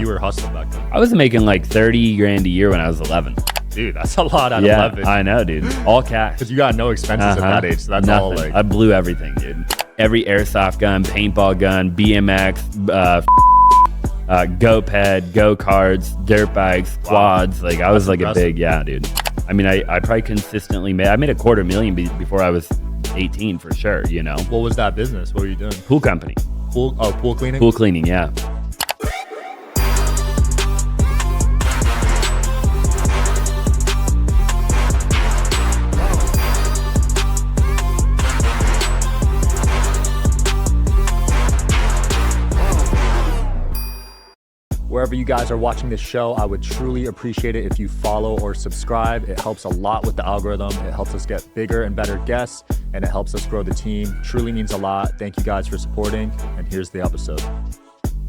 you were hustling back then? I was making like 30 grand a year when I was 11. Dude, that's a lot at Yeah, 11. I know, dude. All cash. Because you got no expenses at that age, so that's Nothing. all like... I blew everything, dude. Every airsoft gun, paintball gun, BMX, go-ped, go-karts, dirt bikes, quads. Like, I was like impressive. a big, yeah, dude. I mean, I probably consistently made $250,000 before I was 18 for sure, you know? What was that business? What were you doing? Pool company. Pool cleaning? Pool cleaning, yeah. Wherever you guys are watching this show, I would truly appreciate it if you follow or subscribe. It helps a lot with the algorithm. It helps us get bigger and better guests, and it helps us grow the team. Truly means a lot. Thank you guys for supporting, and here's the episode.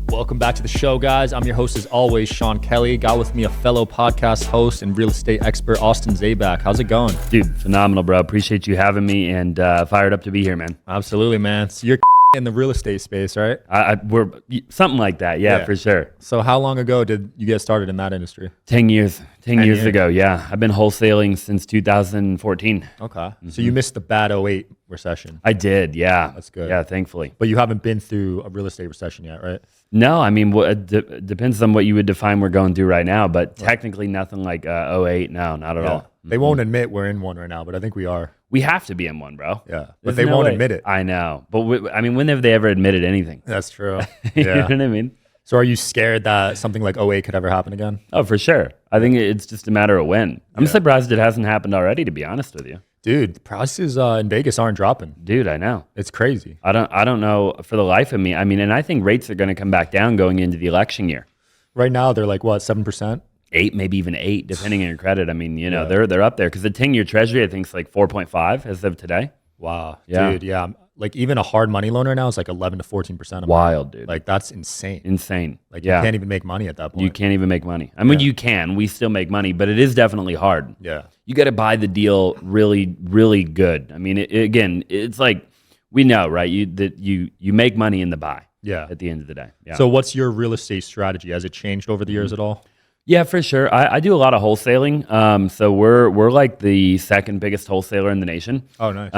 Welcome back to the show, guys. I'm your host, as always, Sean Kelly. Got with me a fellow podcast host and real estate expert, Austin Zaback. How's it going? Dude, phenomenal, bro. Appreciate you having me and fired up to be here, man. Absolutely, man. So you're in the real estate space, right? We're something like that. Yeah, for sure. So how long ago did you get started in that industry? 10 years. 10 years ago, yeah. I've been wholesaling since 2014. Okay. Mm-hmm. So you missed the bad 08 recession. I did, yeah. That's good. Yeah, thankfully. But you haven't been through a real estate recession yet, right? No, I mean, depends on what you would define we're going through right now, but technically nothing like 08. No, not at all. They won't admit we're in one right now, but I think we are. We have to be in one, bro. Yeah, but they won't admit it. I know. But I mean, when have they ever admitted anything? That's true. You know what I mean? So are you scared that something like 08 could ever happen again? Oh, for sure. I think it's just a matter of when. I'm surprised it hasn't happened already, to be honest with you. Dude, the prices in Vegas aren't dropping. Dude, I know. It's crazy. I don't know for the life of me. I mean, and I think rates are going to come back down going into the election year. Right now, they're like, what, 7%? 8, maybe even 8, depending on your credit. I mean, you know, they're up there because the 10-year Treasury, I think, is like 4.5 as of today. Wow. Yeah. Dude, yeah. Like even a hard money loan right now is like 11 to 14%. Wild, dude. Like that's insane. Insane. Like you can't even make money at that point. You can't even make money. I mean, you can. We still make money, but it is definitely hard. Yeah. You got to buy the deal really, really good. I mean, again, it's like we know, right? You make money in the buy. Yeah. At the end of the day. Yeah. So what's your real estate strategy? Has it changed over the years at all? Yeah, for sure. I do a lot of wholesaling. So we're like the second biggest wholesaler in the nation. Oh, nice.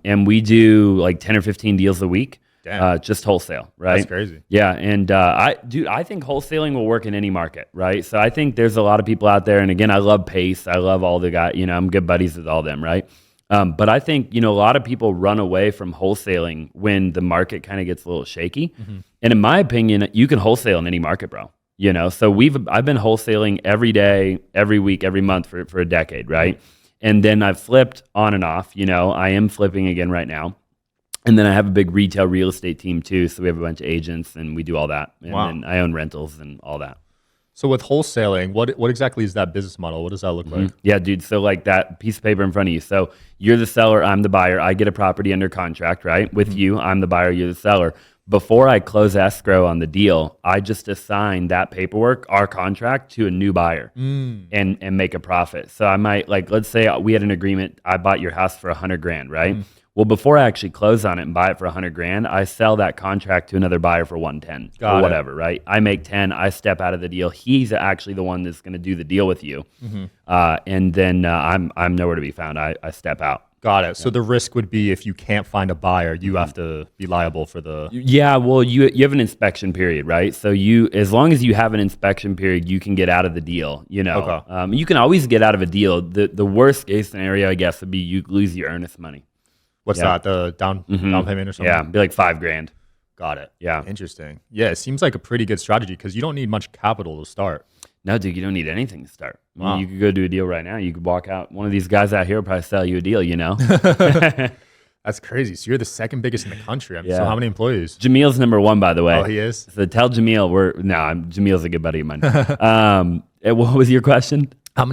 And we do like 10 or 15 deals a week. Damn. Just wholesale, right? That's crazy. Yeah, and I think wholesaling will work in any market, right? So I think there's a lot of people out there, and again, I love Pace. I love all the guys. You know, I'm good buddies with all them, right? But I think, you know, a lot of people run away from wholesaling when the market kind of gets a little shaky. Mm-hmm. And in my opinion, you can wholesale in any market, bro. You know, so I've been wholesaling every day, every week, every month for a decade, right? And then I've flipped on and off. You know, I am flipping again right now. And then I have a big retail real estate team too. So we have a bunch of agents and we do all that. And then I own rentals and all that. So with wholesaling, what exactly is that business model? What does that look like? Yeah, dude. So like that piece of paper in front of you. So you're the seller, I'm the buyer. I get a property under contract, right? With you, I'm the buyer, you're the seller. Before I close escrow on the deal, I just assign that paperwork, our contract, to a new buyer and make a profit. So I might, like, let's say we had an agreement, I bought your house for $100,000, right? Well, before I actually close on it and buy it for $100,000, I sell that contract to another buyer for $110 or whatever, right? I make 10, I step out of the deal. He's actually the one that's going to do the deal with you. And then I'm nowhere to be found. I step out. Got it. So the risk would be if you can't find a buyer, you have to be liable for the... Yeah, well, you have an inspection period, right? So as long as you have an inspection period, you can get out of the deal, you know. Okay. You can always get out of a deal. The worst case scenario, I guess, would be you lose your earnest money. What's that? The down payment or something? Yeah, it'd be like $5,000. Got it. Yeah. Interesting. Yeah, it seems like a pretty good strategy because you don't need much capital to start. No, dude, you don't need anything to start. I mean, you could go do a deal right now. You could walk out. One of these guys out here will probably sell you a deal, you know? That's crazy. So you're the second biggest in the country. So how many employees? Jamil's number 1, by the way. Oh, he is? So tell Jamil Jamil's a good buddy of mine. What was your question? How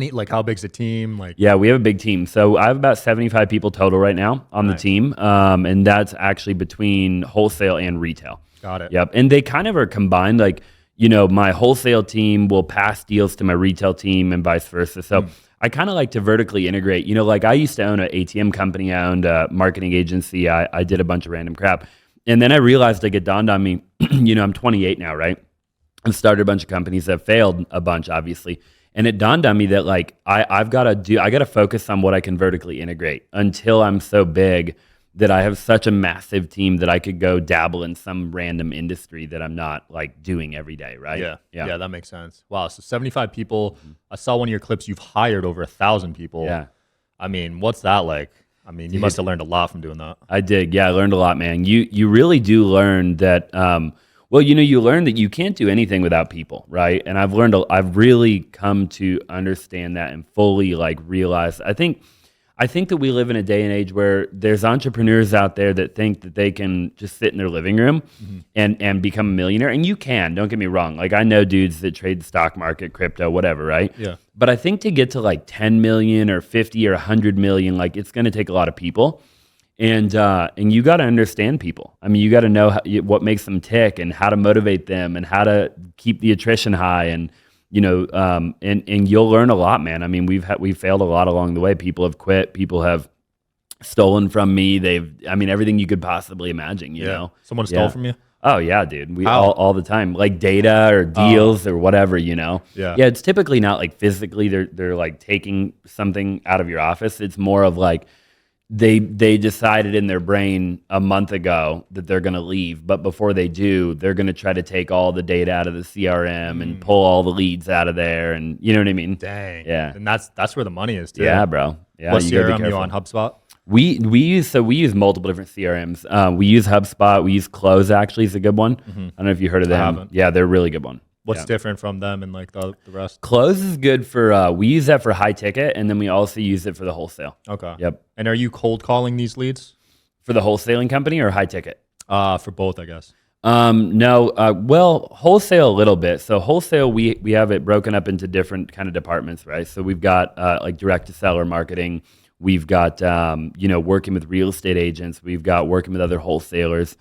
big's the team? Yeah, we have a big team. So I have about 75 people total right now on the team. And that's actually between wholesale and retail. Got it. Yep. And they kind of are combined. Like, you know, my wholesale team will pass deals to my retail team and vice versa. So I kind of like to vertically integrate. You know, like I used to own an ATM company. I owned a marketing agency. I did a bunch of random crap. And then I realized, like, it dawned on me, you know, I'm 28 now, right? I've started a bunch of companies that failed a bunch, obviously. And it dawned on me that like I got to focus on what I can vertically integrate until I'm so big that I have such a massive team that I could go dabble in some random industry that I'm not like doing every day, right? Yeah, that makes sense. Wow, so 75 people. I saw one of your clips. You've hired over 1,000 people. Yeah. I mean, what's that like? I mean, you must have learned a lot from doing that. I did. Yeah, I learned a lot, man. You really do learn that. Well, you learn that you can't do anything without people, right? And I've really come to understand that and fully like realize. I think that we live in a day and age where there's entrepreneurs out there that think that they can just sit in their living room and become a millionaire. And you can, don't get me wrong. Like I know dudes that trade the stock market, crypto, whatever, right? Yeah. But I think to get to like 10 million or 50 or 100 million, like it's going to take a lot of people. And you got to understand people. I mean, you got to know what makes them tick and how to motivate them and how to keep the attrition high and and you'll learn a lot, man. I mean, we've failed a lot along the way. People have quit. People have stolen from me. Everything you could possibly imagine. You know, someone stole from you. Oh yeah, dude. We all the time, like data or deals or whatever. Yeah. It's typically not like physically. They're like taking something out of your office. It's more of like they decided in their brain a month ago that they're going to leave, but before they do, they're going to try to take all the data out of the CRM and pull all the leads out of there, and you know what I mean? Dang. Yeah. And that's where the money is too. Yeah, bro. Yeah. What CRM you on? HubSpot? We use multiple different CRMs. We use HubSpot. We use Close, actually, is a good one. I don't know if you heard of them. I haven't. Yeah, they're a really good one. What's different from them and like the rest? Close is good for, we use that for high ticket, and then we also use it for the wholesale. Okay. Yep. And are you cold calling these leads? For the wholesaling company or high ticket? For both, I guess. No. Well, wholesale a little bit. So wholesale, we have it broken up into different kind of departments, right? So we've got like direct to seller marketing. We've got, working with real estate agents. We've got working with other wholesalers.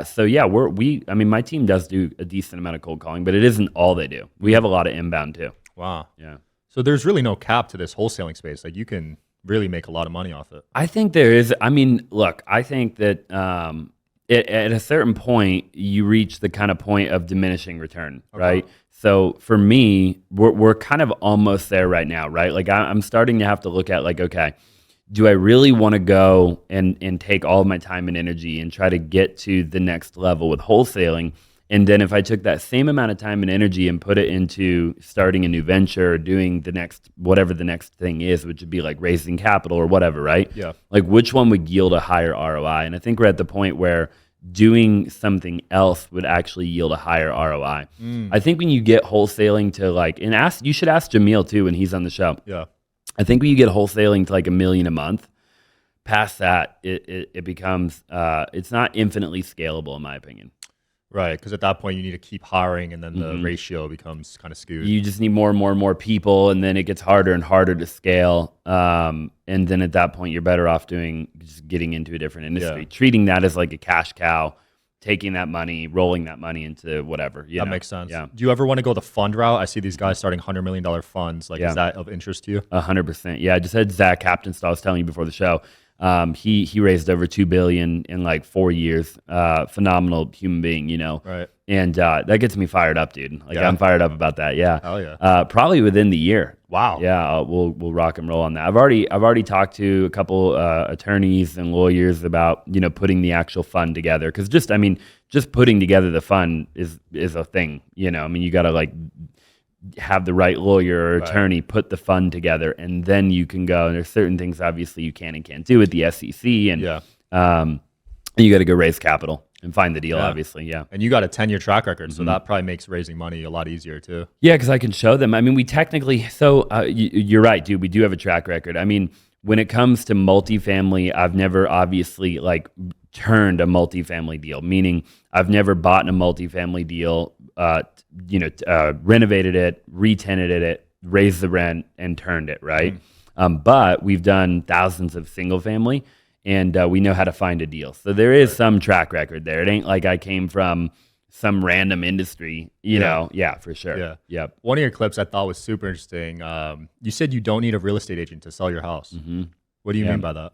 So yeah, my team does do a decent amount of cold calling, but it isn't all they do. We have a lot of inbound too. Wow. Yeah. So there's really no cap to this wholesaling space. Like you can really make a lot of money off it. I think there is. I mean, look, I think that at a certain point, you reach the kind of point of diminishing return, right? So for me, we're kind of almost there right now, right? Like I'm starting to have to look at like, okay, do I really want to go and take all of my time and energy and try to get to the next level with wholesaling? And then if I took that same amount of time and energy and put it into starting a new venture or doing whatever the next thing is, which would be like raising capital or whatever, right? Yeah. Like which one would yield a higher ROI? And I think we're at the point where doing something else would actually yield a higher ROI. I think when you get wholesaling to like, you should ask Jamil too when he's on the show. Yeah. I think when you get wholesaling to like $1 million a month, past that, it becomes, it's not infinitely scalable in my opinion. Right, because at that point you need to keep hiring, and then the ratio becomes kind of skewed. You just need more and more and more people, and then it gets harder and harder to scale. And then at that point, you're better off just getting into a different industry, treating that as like a cash cow, taking that money, rolling that money into whatever. That makes sense. Yeah. Do you ever want to go the fund route? I see these guys starting $100 million funds. Like, is that of interest to you? 100%. Yeah, I just had Zach Captainstall, I was telling you before the show. He raised over $2 billion in like 4 years. Phenomenal human being, Right. And that gets me fired up, dude. Like I'm fired up about that. Yeah. Hell yeah. Probably within the year. Wow. Yeah, we'll rock and roll on that. I've already talked to a couple attorneys and lawyers about putting the actual fund together, because just putting together the fund is a thing. You got to like have the right lawyer or attorney put the fund together, and then you can go. And there's certain things obviously you can and can't do with the SEC, and you got to go raise capital and find the deal, obviously. Yeah. And you got a 10-year track record, so that probably makes raising money a lot easier too. Yeah, because I can show them. We technically, you're right, dude. We do have a track record. When it comes to multifamily, I've never obviously like turned a multifamily deal, meaning I've never bought a multifamily deal, renovated it, re-tenanted it, raised the rent, and turned it, right? But we've done thousands of single family, and we know how to find a deal. So there is some track record there. It ain't like I came from some random industry, you know? Yeah, for sure. Yeah. Yep. One of your clips I thought was super interesting. You said you don't need a real estate agent to sell your house. What do you mean by that?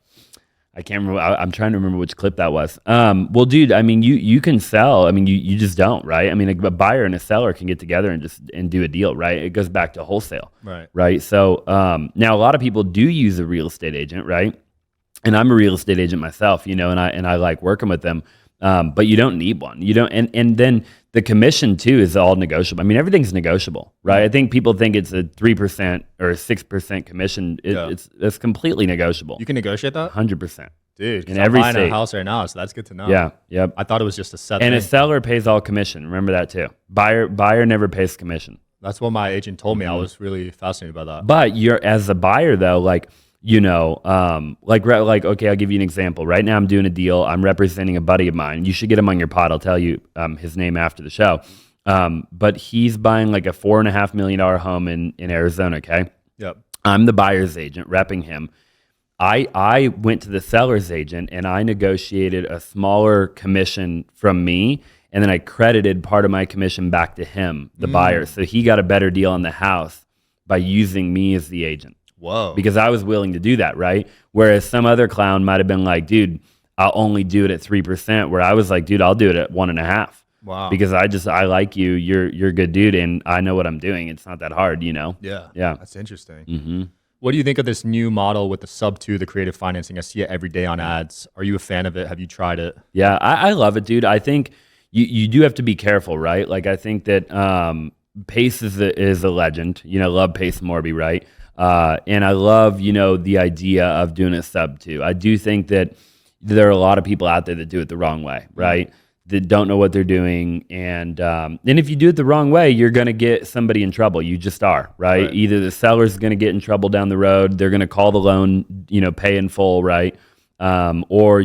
I can't remember. I'm trying to remember which clip that was. Well, dude, I mean, you can sell. I mean, you just don't, right? I mean, a buyer and a seller can get together and do a deal, right? It goes back to wholesale, right? So now a lot of people do use a real estate agent, right? And I'm a real estate agent myself, and I like working with them. But you don't need one. You don't, and then the commission too is all negotiable. I mean, everything's negotiable, right? I think people think it's a 3% or a 6% commission. It's completely negotiable. You can negotiate that? 100%. Dude, in every state. I'm buying a house right now, so that's good to know. Yeah, yep. I thought it was just a set And thing. a seller pays all commission. Remember that too. Buyer never pays commission. That's what my agent told me. I was really fascinated by that. But as a buyer though, like, okay, I'll give you an example. Right now I'm doing a deal. I'm representing a buddy of mine. You should get him on your pod. I'll tell you his name after the show. But he's buying like a $4.5 million home in Arizona, okay? Yep. I'm the buyer's agent repping him. I went to the seller's agent and I negotiated a smaller commission from me, and then I credited part of my commission back to him, the buyer. So he got a better deal on the house by using me as the agent. Whoa. Because I was willing to do that, right? Whereas some other clown might have been like, dude, I'll only do it at 3%, where I was like, dude, I'll do it at 1.5%. Wow. Because I like you, you're a good dude, and I know what I'm doing. It's not that hard, Yeah. Yeah. That's interesting. Mm-hmm. What do you think of this new model with the sub-2, the creative financing? I see it every day on ads. Are you a fan of it? Have you tried it? Yeah, I love it, dude. I think you do have to be careful, right? Like, I think that Pace is a legend. Love Pace Morby, right? And I love, the idea of doing a sub-2. I do think that there are a lot of people out there that do it the wrong way, right? That don't know what they're doing. And if you do it the wrong way, you're going to get somebody in trouble. You just are, right? Either the seller's going to get in trouble down the road. They're going to call the loan, pay in full, right? Or,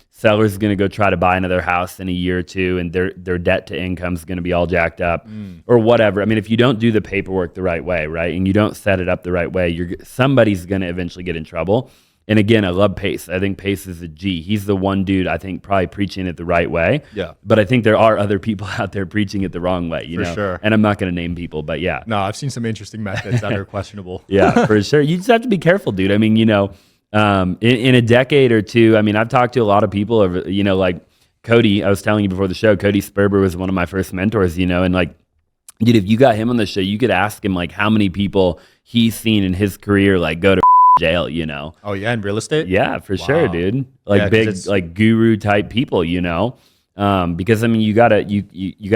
seller's going to go try to buy another house in a year or two, and their debt to income is going to be all jacked up or whatever. I mean, if you don't do the paperwork the right way, right, and you don't set it up the right way, somebody's going to eventually get in trouble. And again, I love Pace. I think Pace is a G. He's the one dude I think probably preaching it the right way. Yeah. But I think there are other people out there preaching it the wrong way, For sure. And I'm not going to name people, but yeah. No, I've seen some interesting methods that are questionable. Yeah, for sure. You just have to be careful, dude. I mean, in a decade or two, I mean, I've talked to a lot of people over, like Cody, I was telling you before the show, Cody Sperber was one of my first mentors, and like, dude, if you got him on the show, you could ask him like how many people he's seen in his career like go to jail, Oh yeah, in real estate? Yeah, for sure, dude. Like big like guru type people, because I mean you gotta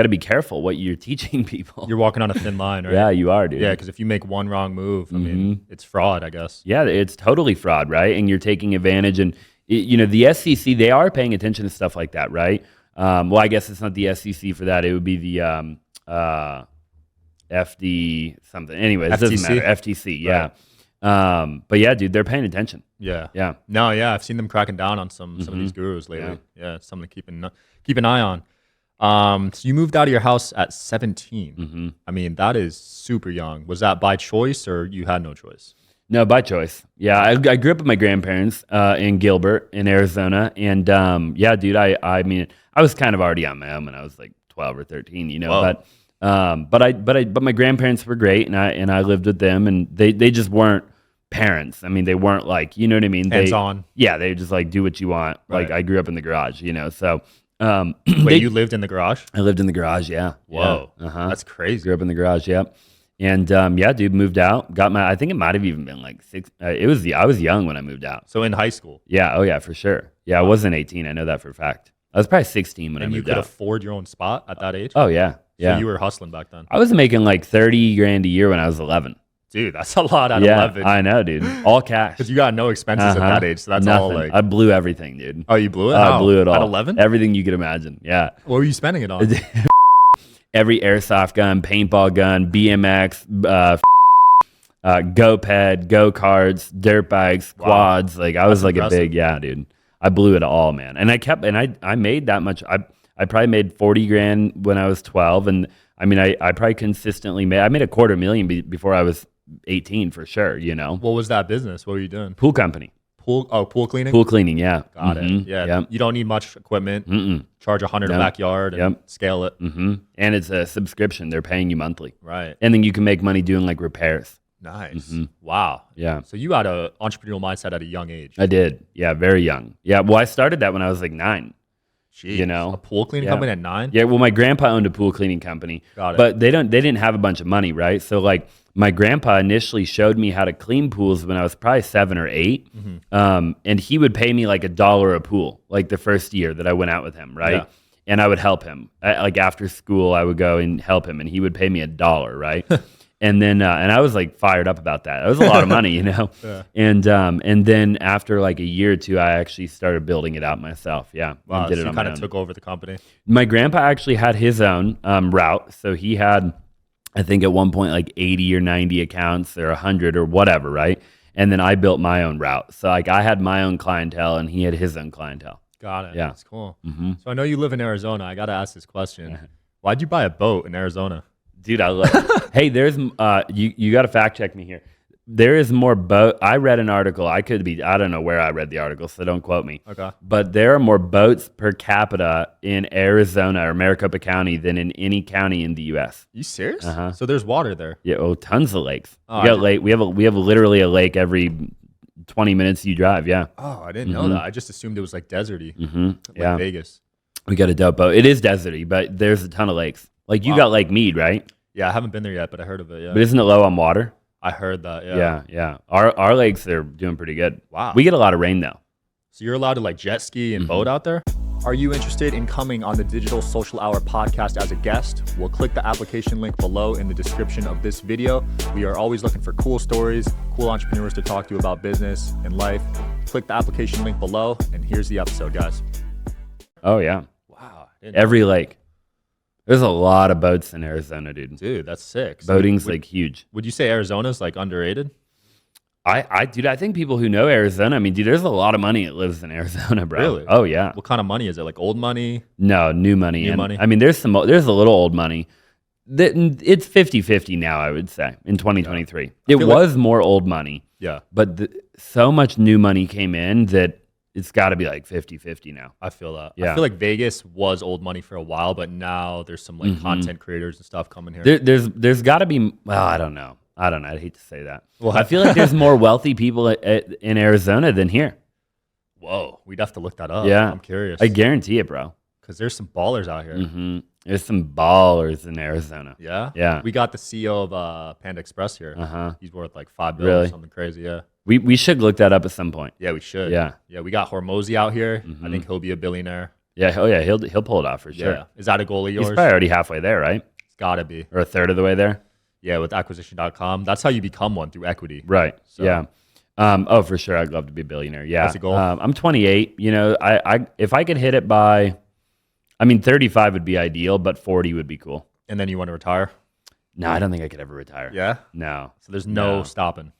be careful what you're teaching people. You're walking on a thin line, right? Yeah, you are, dude. Yeah, because if you make one wrong move, I mean, it's fraud, I guess. Yeah, it's totally fraud, right? And you're taking advantage, and the SEC, they are paying attention to stuff like that, right? Well, I guess it's not the SEC for that. It would be the FD something. Anyway, it doesn't matter. FTC, yeah. Right. But yeah, dude, they're paying attention. Yeah. Yeah. No, yeah, I've seen them cracking down on some of these gurus lately. Yeah, it's something to keep an eye on. So you moved out of your house at 17. I mean, that is super young. Was that by choice or you had no choice? No, by choice. Yeah, I grew up with my grandparents in Gilbert in Arizona, and yeah, dude, I mean, I was kind of already on my own when I was like 12 or 13, Whoa. but my grandparents were great, and I lived with them, and they just weren't parents. I mean, they weren't like, you know what I mean? Hands on. Yeah, they just like do what you want. Right. Like I grew up in the garage, so. Wait, you lived in the garage? I lived in the garage, yeah. Whoa, yeah. That's crazy. Grew up in the garage, yeah. And yeah, dude, moved out. I think it might have even been like 6. I was young when I moved out. So in high school? Yeah, oh yeah, for sure. Yeah, I wasn't 18. I know that for a fact. I was probably 16 when I moved out. And you could afford your own spot at that age? Oh yeah, yeah. So you were hustling back then? I was making like $30,000 a year when I was 11. Dude, that's a lot at yeah, 11. I know, dude. All cash. Because you got no expenses at that age, so that's Nothing. all like. I blew everything, dude. Oh, you blew it? I blew it all. At 11? Everything you could imagine. Yeah. What were you spending it on? Every airsoft gun, paintball gun, BMX, go-ped, go-karts, dirt bikes, quads. Like I was like impressive. A big, yeah, dude. I blew it all, man. And I made that much. I probably made $40,000 when I was 12, and I mean I probably consistently I made $250,000 before I was 18 for sure. What was that business? What were you doing? Pool company. Pool cleaning? Pool cleaning, yeah. Got it. Yeah. Yep. You don't need much equipment. Charge $100 a backyard and scale it. And it's a subscription. They're paying you monthly. Right. And then you can make money doing like repairs. Nice. Wow. Yeah. So you had a entrepreneurial mindset at a young age. I did. Yeah, very young. Yeah, well, I started that when I was like 9. Jeez. You know? A pool cleaning company at 9? Yeah, well, my grandpa owned a pool cleaning company. Got it. But they didn't have a bunch of money, right? So like my grandpa initially showed me how to clean pools when I was probably 7 or 8. And he would pay me like $1 a pool, like the first year that I went out with him, right? Yeah. And I would help him. Like after school, I would go and help him, and he would pay me $1, right? And then, and I was like fired up about that. It was a lot of money, you know? Yeah. And then after like a year or two, I actually started building it out myself. Yeah. Wow, and did so it you on kind my of own. took over the company. My grandpa actually had his own route. So he had, I think at one point, like 80 or 90 accounts or 100 or whatever, right? And then I built my own route. So like I had my own clientele and he had his own clientele. Got it. Yeah. That's cool. So I know you live in Arizona. I got to ask this question. Why'd you buy a boat in Arizona? Dude, I love it. Hey, there's, you got to fact check me here. There is more boat. I read an article. I don't know where I read the article, so don't quote me. Okay. But there are more boats per capita in Arizona or Maricopa County than in any county in the U.S. You serious? So there's water there. Yeah, tons of lakes. Oh, We got lake. We have literally a lake every 20 minutes you drive. Yeah. Oh, I didn't know that. I just assumed it was like deserty, like Yeah. Vegas. We got a dope boat. It is deserty, but there's a ton of lakes. Like you got Lake Mead, right? Yeah, I haven't been there yet, but I heard of it. Yeah, But isn't it low on water? I heard that. Yeah. Yeah. Our lakes are doing pretty good. Wow. We get a lot of rain though. So you're allowed to like jet ski and boat out there? Are you interested in coming on the Digital Social Hour podcast as a guest? Well, click the application link below in the description of this video. We are always looking for cool stories, cool entrepreneurs to talk to about business and life. Click the application link below, and here's the episode, guys. Oh yeah. Wow. Every lake. There's a lot of boats in Arizona, dude. Dude, that's sick. So Boating's like huge. would you say Arizona's like underrated? I think people who know Arizona, I mean, dude, there's a lot of money that lives in Arizona, bro. Really? Oh yeah. What kind of money is it? Like old money? No, new money. New money? I mean, there's a little old money. It's 50-50 now, I would say, in 2023. It was more old money. Yeah. But so much new money came in that it's got to be like 50-50 now. I feel that. Yeah. I feel like Vegas was old money for a while, but now there's some like content creators and stuff coming here. There's got to be, well, I don't know. I'd hate to say that. Well, I feel like there's more wealthy people in Arizona than here. Whoa, we'd have to look that up. Yeah. I'm curious. I guarantee it, bro. Because there's some ballers out here. There's some ballers in Arizona. Yeah? Yeah. We got the CEO of Panda Express here. He's worth like $5 billion Really? or something crazy. Yeah. We should look that up at some point. Yeah, we should. Yeah. Yeah, we got Hormozy out here. I think he'll be a billionaire. Yeah. Oh yeah. He'll pull it off for sure. Yeah. Is that a goal of yours? He's probably already halfway there, right? It's got to be. Or a third of the way there. Yeah, with acquisition.com. That's how you become one, through equity. Right. So- Yeah. For sure. I'd love to be a billionaire. Yeah. That's a goal. I'm 28. You know, I if I could hit it by, 35 would be ideal, but 40 would be cool. And then you want to retire? No, I don't think I could ever retire. Yeah? No. So there's no stopping.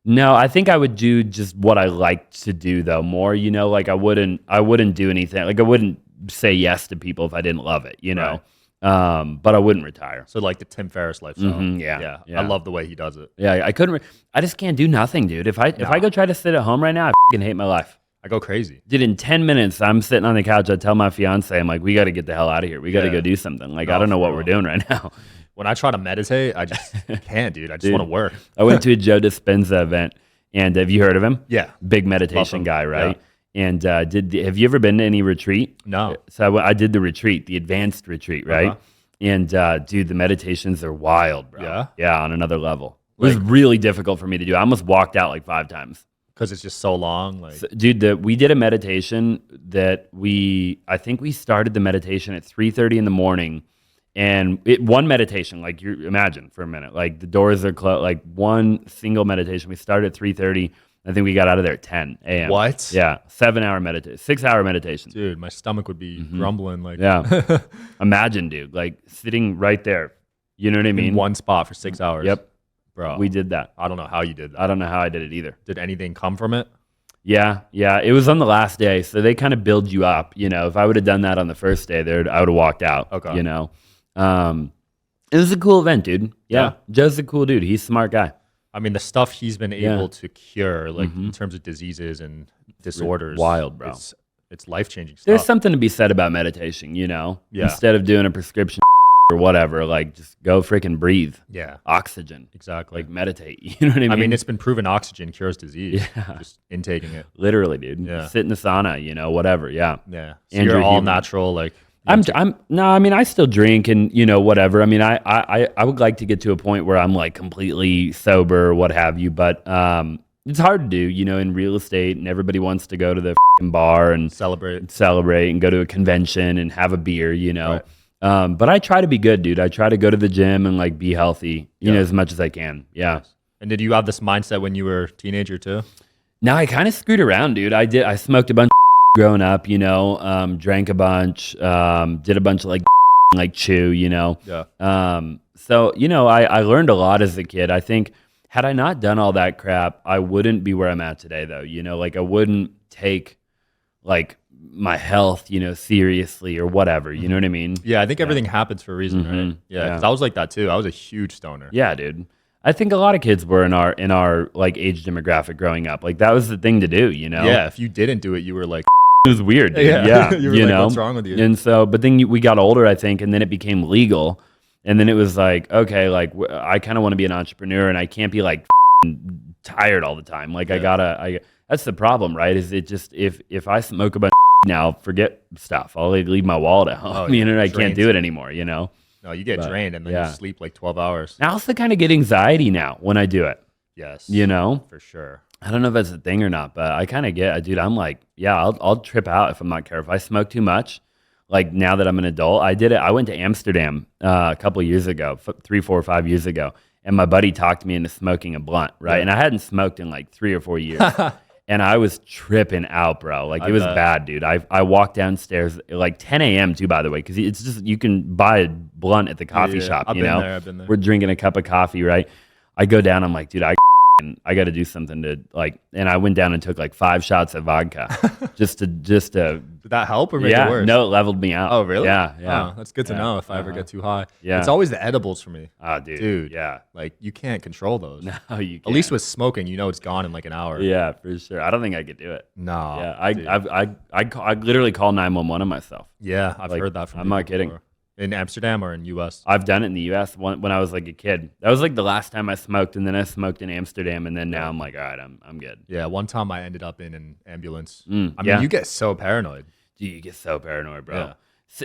No, I think I would do just what I like to do though more, you know, like I wouldn't do anything. Like I wouldn't say yes to people if I didn't love it, you know. But I wouldn't retire. So like the Tim Ferriss lifestyle. Yeah. I love the way he does it. Yeah, I couldn't I just can't do nothing, dude. If I go try to sit at home right now, I fucking hate my life. I go crazy. Dude, in 10 minutes, I'm sitting on the couch. I tell my fiance, I'm like, we got to get the hell out of here. We got to go do something. Like, I don't know what we're doing right now. When I try to meditate, I just can't, dude. I just want to work. I went to a Joe Dispenza event, and have you heard of him? Yeah. Big meditation guy, right? Yeah. And have you ever been to any retreat? No. So I did the retreat, the advanced retreat, right? And dude, the meditations are wild, bro. Yeah? Yeah, on another level. It was really difficult for me to do. I almost walked out like 5 times. Because it's just so long. Like, Dude, we did a meditation that I think we started the meditation at 3:30 in the morning, and one meditation, like you imagine for a minute, like the doors are closed, like one single meditation. We started at 3:30. I think we got out of there at 10 a.m. What? Yeah, 7-hour meditation, 6-hour meditation. Dude, my stomach would be grumbling. Like, Yeah, imagine, dude, like sitting right there. You know what I mean? in one spot for 6 hours. Yep, Bro. we did that. I don't know how you did that. I don't know how I did it either. Did anything come from it? Yeah. It was on the last day, so they kind of build you up. You know, if I would have done that on the first day, I would have walked out. Okay. You know, it was a cool event, dude. Yeah. Joe's a cool dude. He's a smart guy. I mean, the stuff he's been able to cure, like in terms of diseases and disorders. Wild, bro. It's life-changing stuff. There's something to be said about meditation, you know? Yeah. Instead of doing a prescription, or whatever, like just go freaking breathe. Yeah, Oxygen. exactly. Like meditate. You know what I mean? I mean, it's been proven oxygen cures disease. Yeah. Just intaking it. Literally, dude. Yeah. Sit in the sauna, you know, whatever. Yeah. Yeah. So Andrew you're all Huberman. natural, like. No, I mean, I still drink and, you know, whatever. I mean, I would like to get to a point where I'm like completely sober or what have you, but it's hard to do, you know, in real estate, and everybody wants to go to the bar and celebrate and go to a convention and have a beer, you know. Right. But I try to be good, dude. I try to go to the gym and like be healthy, you know, as much as I can. Yeah. And did you have this mindset when you were a teenager too? No, I kind of screwed around, dude. I smoked a bunch growing up, you know, drank a bunch, did a bunch of like chew, you know. Yeah. So, you know, I learned a lot as a kid. I think had I not done all that crap, I wouldn't be where I'm at today though. You know, like I wouldn't take like my health, you know, seriously or whatever. You know what I mean? Yeah, I think everything happens for a reason, right? Yeah, because I was like that too. I was a huge stoner. Yeah, dude. I think a lot of kids were in our like age demographic growing up. Like that was the thing to do, you know? Yeah, if you didn't do it, you were like, it was weird, dude. Yeah. you were like, know? what's wrong with you? And so, but then we got older, I think, and then it became legal. And then it was like, okay, like I kind of want to be an entrepreneur and I can't be like tired all the time. Like that's the problem, right? Is it just, if I smoke a bunch now, forget stuff. I'll leave my wallet at home. Oh, You know, I drains can't do it anymore, you know? No, you get drained and then you sleep like 12 hours. I also kind of get anxiety now when I do it. Yes. You know? For sure. I don't know if that's a thing or not, but I kind of get, dude, I'm like, yeah, I'll trip out if I'm not careful. If I smoke too much, like now that I'm an adult, I did it. I went to Amsterdam a couple of years ago, 3, 4, 5 years ago, and my buddy talked me into smoking a blunt, right? Yeah. And I hadn't smoked in like 3 or 4 years. And I was tripping out, bro. Like it was bad, dude. I walked downstairs at like 10 a.m. too, by the way, because it's just, you can buy a blunt at the coffee shop, I've been there. We're drinking a cup of coffee, right? I go down, I'm like, dude, I got to do something to like, and I went down and took like 5 shots of vodka just to. Did that help or make it worse? No, it leveled me out. Oh, really? Yeah. Oh, that's good to know if I ever get too high. Yeah. It's always the edibles for me. Oh, dude. Yeah. Like you can't control those. No, you can't. At least with smoking, you know it's gone in like an hour. Yeah, for sure. I don't think I could do it. No. Yeah. I literally call 911 on myself. Yeah, I've heard that from I'm not kidding. Before. In Amsterdam or in U.S.? I've done it in the U.S. when I was like a kid. That was like the last time I smoked, and then I smoked in Amsterdam, and then now I'm like, all right, I'm good. Yeah, one time I ended up in an ambulance. I mean, you get so paranoid. Dude, you get so paranoid, bro. Yeah.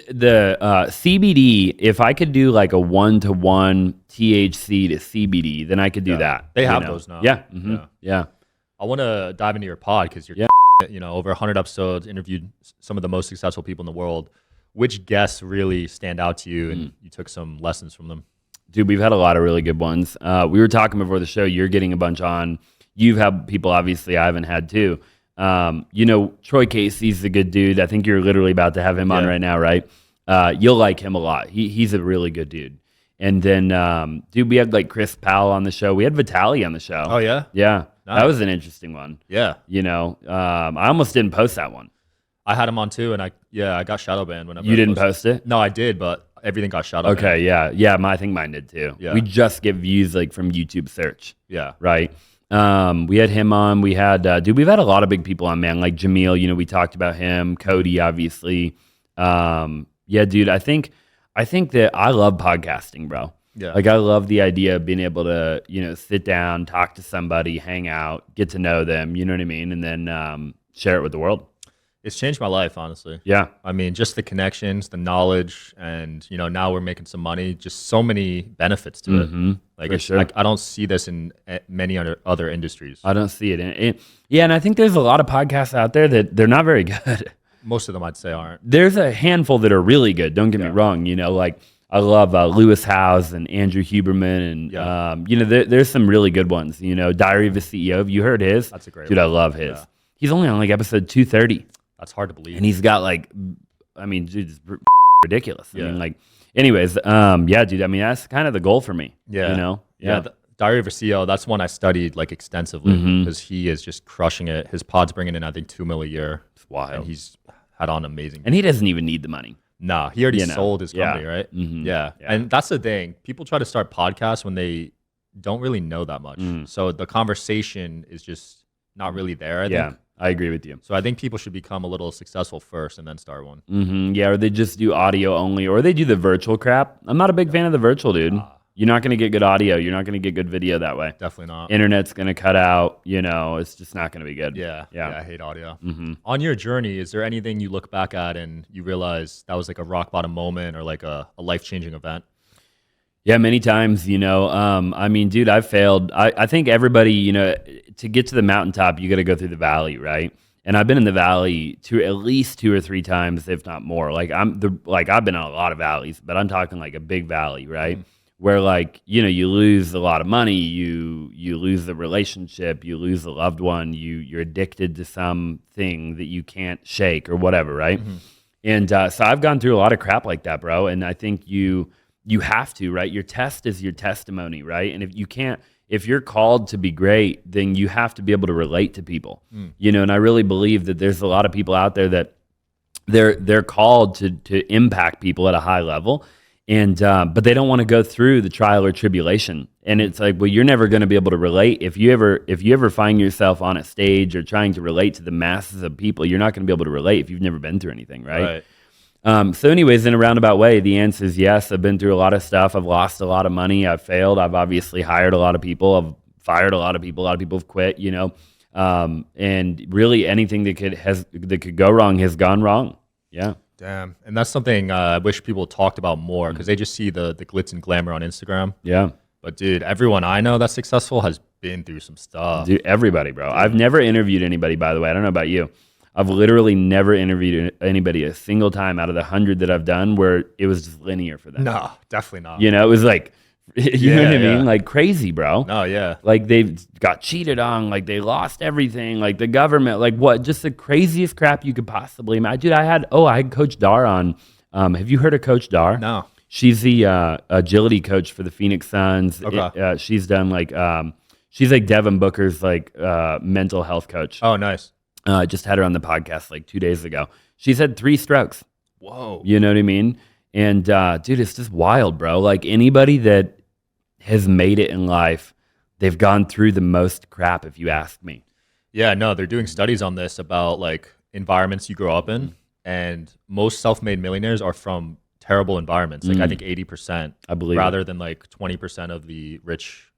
The CBD, if I could do like a 1-to-1 THC to CBD, then I could do that. They have those now. Yeah. Mm-hmm. Yeah. I want to dive into your pod because you're, you know, over 100 episodes, interviewed some of the most successful people in the world. Which guests really stand out to you and you took some lessons from them? Dude, we've had a lot of really good ones. We were talking before the show. You're getting a bunch on. You've had people, obviously, I haven't had too. You know, Troy Casey's a good dude. I think you're literally about to have him on right now, right? You'll like him a lot. He's a really good dude. And then, dude, we had like Chris Powell on the show. We had Vitaly on the show. Oh, yeah? Yeah. Nice. That was an interesting one. Yeah. You know, I almost didn't post that one. I had him on too, and I got shadow banned whenever. You didn't post it? No, I did, but everything got shadow banned. Okay, yeah. I think mine did too. Yeah. We just get views like from YouTube search. Yeah. Right. We had him on. We had, dude, we've had a lot of big people on, man. Like Jamil, you know, we talked about him. Cody, obviously. Yeah, dude, I think that I love podcasting, bro. Yeah. Like I love the idea of being able to, you know, sit down, talk to somebody, hang out, get to know them, you know what I mean? And then share it with the world. It's changed my life, honestly. Yeah. I mean, just the connections, the knowledge, and, you know, now we're making some money, just so many benefits to it. Like, it's sure. like, I don't see this in many other industries. I don't see it. Yeah, and I think there's a lot of podcasts out there that they're not very good. Most of them, I'd say, aren't. There's a handful that are really good. Don't get me wrong. You know, like I love Lewis Howes and Andrew Huberman, and you know, there's some really good ones. You know, Diary of a CEO. Have you heard his? That's a great dude. one. I love his. Yeah. He's only on like episode 230. That's hard to believe. And he's got like, I mean, dude, it's ridiculous. I mean, like, anyways, yeah, dude. I mean, that's kind of the goal for me. Yeah. You know. Yeah. Diary of a CEO. That's one I studied like extensively because he is just crushing it. His pod's bringing in, I think, $2 million a year. It's wild. And he's had on amazing. And he doesn't even need the money. Nah, he already sold his company, right? Yeah. And that's the thing. People try to start podcasts when they don't really know that much. So the conversation is just not really there, I think. I agree with you. So I think people should become a little successful first and then start one. Yeah, or they just do audio only, or they do the virtual crap. I'm not a big fan of the virtual, dude. You're not going to get good audio. You're not going to get good video that way. Definitely not. Internet's going to cut out. It's just not going to be good. Yeah, I hate audio. On your journey, is there anything you look back at and you realize that was like a rock bottom moment or like a life-changing event? Yeah, many times, I mean, dude, I've failed. I think everybody, to get to the mountaintop, you got to go through the valley, right? And I've been in the valley at least 2 or 3 times, if not more. Like I've been in a lot of valleys, but I'm talking like a big valley, right? Where you lose a lot of money, you lose the relationship, you lose a loved one, you're addicted to something that you can't shake or whatever, right? And so I've gone through a lot of crap like that, bro. And I think you have to, right? Your test is your testimony, right? And if you're called to be great, then you have to be able to relate to people, and I really believe that there's a lot of people out there that they're called to impact people at a high level. And but they don't want to go through the trial or tribulation, and it's like, well, you're never going to be able to relate if you ever find yourself on a stage or trying to relate to the masses of people. You're not going to be able to relate if you've never been through anything, right? So, anyways, in a roundabout way, the answer is yes. I've been through a lot of stuff. I've lost a lot of money. I've failed. I've obviously hired a lot of people. I've fired a lot of people. A lot of people have quit. And really anything that could go wrong has gone wrong. Yeah. Damn. And that's something I wish people talked about more because they just see the glitz and glamour on Instagram. Yeah. But dude, everyone I know that's successful has been through some stuff. Dude, everybody, bro. I've never interviewed anybody, by the way. I don't know about you. I've literally never interviewed anybody a single time out of the 100 that I've done where it was just linear for them. No, definitely not. It was like, you know what I mean? Like crazy, bro. No, yeah. Like they got cheated on, like they lost everything, like the government, like what? Just the craziest crap you could possibly imagine. Dude, I had Coach Dar on. Have you heard of Coach Dar? No. She's the agility coach for the Phoenix Suns. Okay. She's done she's like Devin Booker's mental health coach. Oh, nice. Just had her on the podcast like 2 days ago. She's had 3 strokes. Whoa. You know what I mean? And dude, it's just wild, bro. Like anybody that has made it in life, they've gone through the most crap, if you ask me. Yeah, no, they're doing studies on this about like environments you grow up in, and most self-made millionaires are from terrible environments. Like I think 80%, I believe, rather than like 20% of the rich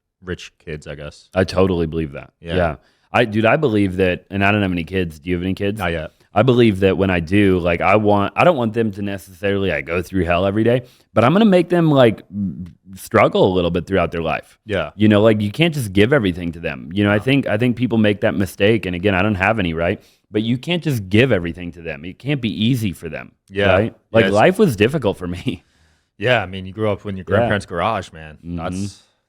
kids, I guess. I totally believe that. Yeah. I believe that, and I don't have any kids. Do you have any kids? Not yet. I believe that when I do, like I don't want them to necessarily go through hell every day, but I'm going to make them like struggle a little bit throughout their life. Yeah. Like you can't just give everything to them. I think people make that mistake. And again, I don't have any, right? But you can't just give everything to them. It can't be easy for them. Yeah. Right? Like life was difficult for me. Yeah. I mean, you grew up in your grandparents' garage, man.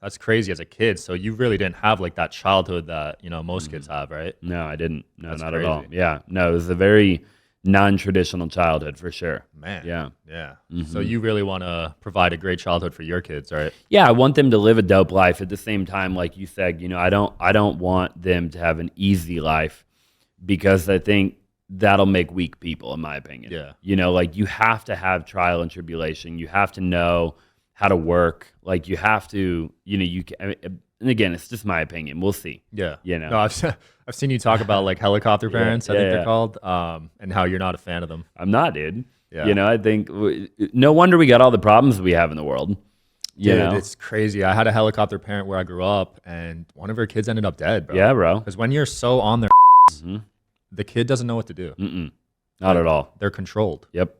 That's crazy as a kid. So you really didn't have like that childhood that, most kids have, right? No, I didn't. No, That's not crazy. at all. Yeah. No, it was a very non-traditional childhood for sure. Man. Yeah. Yeah. So you really want to provide a great childhood for your kids, right? Yeah, I want them to live a dope life. At the same time, like you said, I don't want them to have an easy life because I think that'll make weak people, in my opinion. Yeah. Like you have to have trial and tribulation. You have to know how to work. Like you have to, and again, it's just my opinion. We'll see. Yeah. No, I've seen you talk about like helicopter parents, I think they're called, and how you're not a fan of them. I'm not, dude. Yeah. I think no wonder we got all the problems we have in the world. Dude, it's crazy. I had a helicopter parent where I grew up, and one of her kids ended up dead, bro. Yeah, bro. Because when you're so on their the kid doesn't know what to do. Not at all. They're controlled. Yep.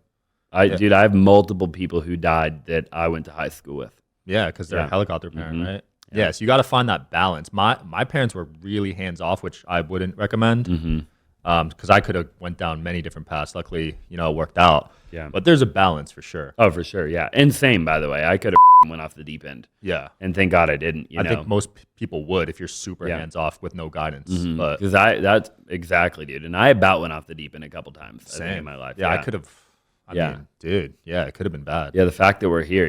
Dude, I have multiple people who died that I went to high school with. Yeah, because they're a helicopter parent, right? Yeah, so you got to find that balance. My parents were really hands off, which I wouldn't recommend, because I could have went down many different paths. Luckily, it worked out. Yeah, but there's a balance for sure. Oh, for sure. Yeah, and same, by the way. I could have went off the deep end. Yeah, and thank God I didn't. I think most people would if you're super hands off with no guidance. But because that's exactly, dude. And I about went off the deep end a couple times. I think, in my life. Yeah, I could have. I mean, dude. Yeah, it could have been bad. Yeah, the fact that we're here,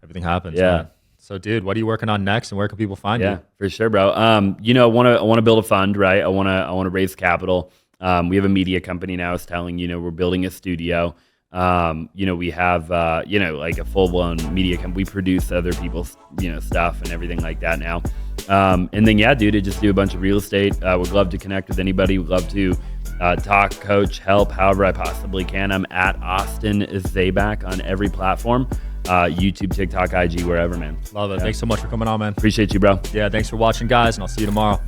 everything happens. Yeah. Man. So, dude, what are you working on next, and where can people find you? Yeah, for sure, bro. I want to build a fund, right? I want to raise capital. We have a media company now. Is telling we're building a studio. We have, like a full blown media company. We produce other people's, stuff and everything like that now. And then, yeah, dude, I just do a bunch of real estate. Would love to connect with anybody. Would love to talk, coach, help, however I possibly can. I'm at Austin Zaback on every platform. YouTube, TikTok, IG, wherever, man. Love it. Yeah. Thanks so much for coming on, man. Appreciate you, bro. Yeah, thanks for watching, guys, and I'll see you tomorrow.